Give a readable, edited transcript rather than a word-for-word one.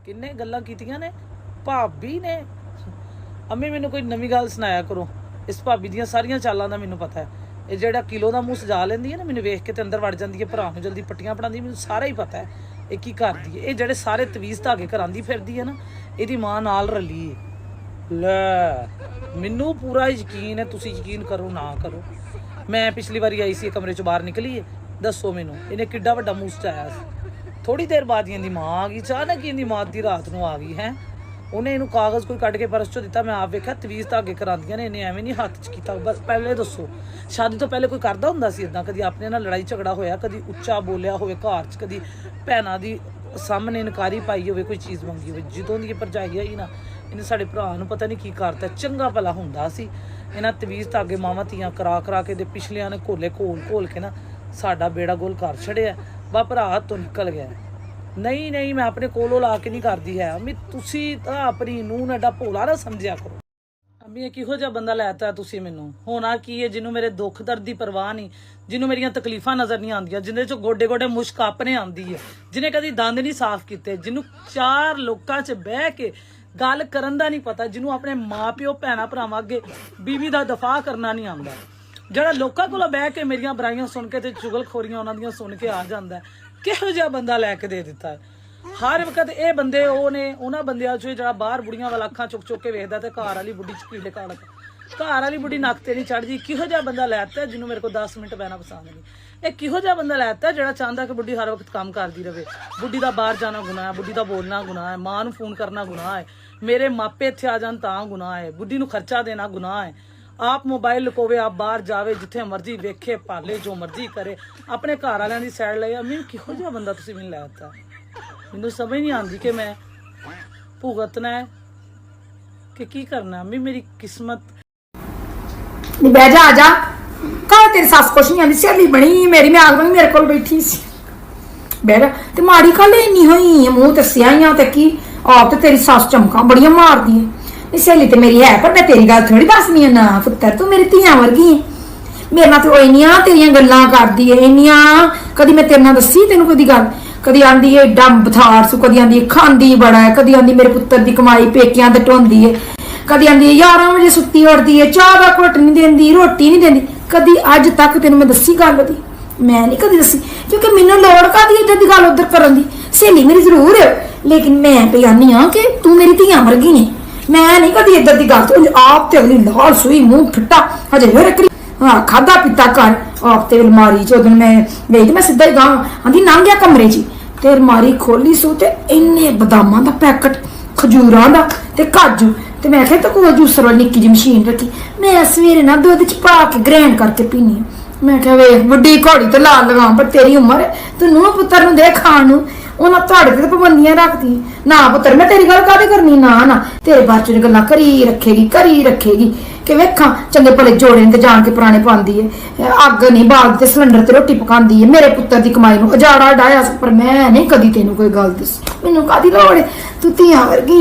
किन्ने गल्लां कीतियां ने भाभी ने। अम्मी मैनू कोई नवीं गल सुनाया करो, इस भाभी दियां सारियां चालां दा मैनू पता है। ये ਜਿਹੜਾ किलो का मूँह सजा लेंदी है ना, मैनू वेख के तो अंदर वड़ जाती है, भरा नूं जल्दी पट्टियां पढ़ाती, मैनू सारा ही पता है ये की करदी है। ये ਜਿਹੜੇ सारे तवीज़ धागे करांदी फिरदी है ना, ਇਹਦੀ मां नाल रली है। लै मैनू पूरा यकीन है, तुसीं यकीन करो ना करो। मैं पिछली बारी आई सी कमरे चों बाहर निकली है, दसो मैनू इन्हें किड्डा वड्डा मूँह सजाया सी। थोड़ी देर बाद इहदी मां आ गई, अचानक इहदी मां दी रात नूं आ गई है। उन्हें इनू कागज़ कोई कट के परस चो दिता, मैं आप वेख्या तवीज़ धागे करांदियां ने, इन्हें एवें नहीं हत्थ च कीता। बस पहले दसो शादी तो पहले कोई करदा हुंदा सी इदां? कदी अपने नाल लड़ाई झगड़ा होया, कदी उच्चा बोलिया होवे घर च, कदी भैणां दी सामने इनकारी पाई होवे, कोई चीज़ मंगी होवे। जदों दी भरजाई आई ना, इन्हें साडे भरा नूं पता नहीं की करता। चंगा भला हुंदा सी, इन्हां तवीज़ धागे मावां धीआं करा करा के दे पिछलियां ने घोले घोल के ना साडा बेड़ा गोल कर छड़िया। बा भरा हत्थों निकल गया। नहीं नहीं, मैं अपने कोलों ला के नहीं करती है। अम्मी तुसी तां अपनी नूं नूं एडा भोला ना समझिया करो। अम्मी ये किहो जिहा बंदा लैता तुसी मैनू? होना की है जिन्हों मेरे दुख दर्द की परवाह नहीं, जिन्हों मेरिया तकलीफां नज़र नहीं आंदियां, जिन्हें चो गोडे गोडे मुश्क अपने आंदी है, जिन्हें कभी दंद नहीं साफ किते, जिन्हों चार लोगों च बह के गल करन दा नहीं पता, जिन्हों अपने माँ प्यो भैणां भरावां अगे बीवी दा दफा करना नहीं आंदा, जिहड़ा लोकां कोलों बह के मेरियां बुराइयां सुन के ते चुगलखोरियां उन्हां दियां सुन के आ जांदा है। किहो जिहा बंदा लैके दे दिता है। हर वक्त ये बंदे वो ने उन्होंने बंदियां चो जो बाहर बुढ़ियां वाल अखां चुक चुक के वेखदा ते घर वाली बुढ़ी कीड़े काड़क, घर वाली बुढ़ी नक ते नहीं चढ़दी। किहो जिहा बंदा लैता जिन्होंने मेरे को 10 मिनट बहना पसंद नहीं। ये किहो जिहा बंदा लैता जो चाहता कि बुढ़ी हर वक्त काम करती रहे। बुढ़ी का बाहर जाना गुनाह है, बुढ़ी का बोलना गुनाह है, माँ नूं फोन करना गुनाह है, मेरे मापे इत्थे आ जान तां गुनाह है, बुढ़ी नूं खर्चा देना गुनाह है। आप मोबाइल लुकोवे, आप बाहर जावे, जिथे मर्जी वेखे पाले, जो मर्जी करे, अपने घर वालियां दी साइड ले। अम्मी किहो जिहा बंदा तुसीं मैनूं लैता? मैनूं समझ नहीं आती कि मैं भुगतना है कि की करना। अम्मी मेरी किस्मत नहीं। बह जा, आ जा। कल तेरी सस कुछ नहीं आती, सहेली बनी मेरी, मैं आग मेरे को बैठी सी। बह जा। ते माड़ी कल इन्नी होई मूँह ते स्याहियां ते की आप ते तेरी सस चमका बड़ियां मारदी है। सहेली तो मेरी है, पर मैं तेरी गल थोड़ी दसनी है ना पुत्तर, तू मेरी धीआं वर्गी है। मेरे नाल तो इन्नियां तेरियां गल्लां करदी है, इन्नियां कदी मैं तेरे नाल दसी तेनू कदी गल? कदी आंदी है एडा बथार सू, कदी आंदी खांदी बड़ा है, कदी आंदी मेरे पुत्तर दी कमाई पेकियां ते ढोंदी है, कदी आंदी 11 बजे सुत्ती उठदी है, चाह दा घुट नहीं देंदी, रोटी नहीं देंदी। कदी अज तक तेनू मैं दसी गल दी? मैं नहीं कदी दसी, क्योंकि मैनू लोड़ कादी इधर दी गल उधर करन दी। सहेली मेरी जरूर है, लेकिन मैं पे आनी हाँ कि तू मेरी धीआं वर्गी है। मैं नहीं कदी इधर की गल। आप तो अगली लाल सूई मुंह फिट्टा हजे हाँ खादा पीता कर। आप तो अलमारी च उदन मैं गई तो मैं सीधा ही गाँव आंधी लंघ गया कमरे च ते अलमारी खोली सू ते इन्ने बदामां दा पैकेट, खजूरां दा ते काजू, ते मैं आख्या तो कोई जूसर वाली निक्की जी मशीन रखी, मैं सवेरे ना दुध च पा के ग्रैंड करके पीनी। मैं क्या वे वड्डी घोड़ी तो ला लगा, पर तेरी उम्र है, तू नूंह पुत्तर नूं दे खाण नूं, उन्हें थोड़े ते पाबंदियां रखती ना। पुत्तर मैं तेरी गल काहदी करनी ना ना, तेरे बारे च गल्लां करी रखेगी कि वेखा चंगे भले जोड़े ते जान के पुराने पांदी है, अग नहीं बालदी ते सिलेंडर ते रोटी पकांदी है, मेरे पुत्तर दी कमाई नूं उजाड़ा डाया। पर मैं नहीं कदी तेनू कोई गल दसी, मैनू काहदी लोड़ है, तू धीआं वर्गी।